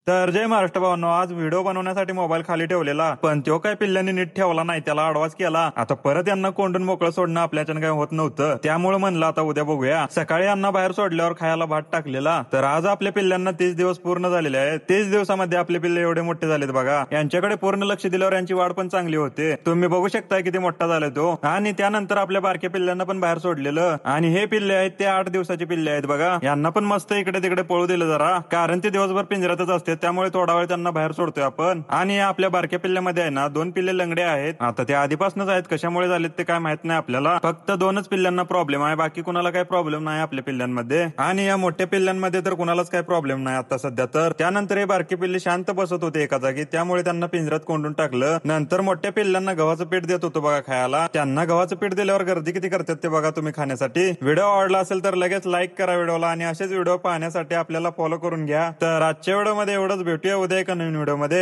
तर जय महाराष्ट्र भावांनो, आज व्हिडिओ बनवण्यासाठी मोबाईल खाली ठेवलेला, पण तो काय पिल्लांनी नीट ठेवला नाही, त्याला आडवाच केला. आता परत यांना कोंडून मोकळं सोडणं आपल्याच्यानं काय होत नव्हतं, त्यामुळे म्हणलं आता उद्या बघूया. सकाळी यांना बाहेर सोडल्यावर खायला भात टाकलेला, तर आज आपल्या पिल्लांना 30 दिवस पूर्ण झालेले आहेत. 30 दिवसामध्ये आपले पिल्ले एवढे मोठे झालेत बघा. यांच्याकडे पूर्ण लक्ष दिल्यावर यांची वाढ पण चांगली होते. तुम्ही बघू शकता किती मोठा झालाय तो. आणि त्यानंतर आपल्या बारक्या पिल्लांना पण बाहेर सोडलेलं, आणि हे पिल्ले आहेत ते 8 दिवसाचे पिल्ले आहेत बघा. यांना पण मस्त इकडे तिकडे पळू दिलं जरा, कारण ते दिवसभर पिंजऱ्यातच असते, त्यामुळे थोडा वेळ त्यांना बाहेर सोडतोय आपण. आणि आपल्या बारक्या पिल्ल्यामध्ये आहे ना 2 पिल्ले लंगडे आहेत. आता ते आधीपासूनच आहेत, कशामुळे झालेत ते काय माहित नाही आपल्याला. फक्त 2च पिल्ल्यांना प्रॉब्लेम आहे, बाकी कुणाला काही प्रॉब्लेम नाही आपल्या पिल्ल्यांमध्ये. आणि या मोठ्या पिल्ल्यांमध्ये तर कुणालाच काही प्रॉब्लेम नाही आता सध्या तर. त्यानंतर हे बारके पिल्ले शांत बसत होते एका जागी, त्यामुळे त्यांना पिंजऱ्यात कोंडून टाकलं. नंतर मोठ्या पिल्ल्यांना गव्हाचं पीठ देत होतो बघा खायला. त्यांना गव्हाचं पीठ दिल्यावर गर्दी किती करतात ते बघा तुम्ही खाण्यासाठी. व्हिडिओ आवडला असेल तर लगेच लाईक करा व्हिडिओला, आणि असेच व्हिडिओ पाहण्यासाठी आपल्याला फॉलो करून घ्या. तर आजच्या व्हिडिओ मध्ये एवढंच. भेटूया उद्या एका नवीन व्हिडिओ मध्ये.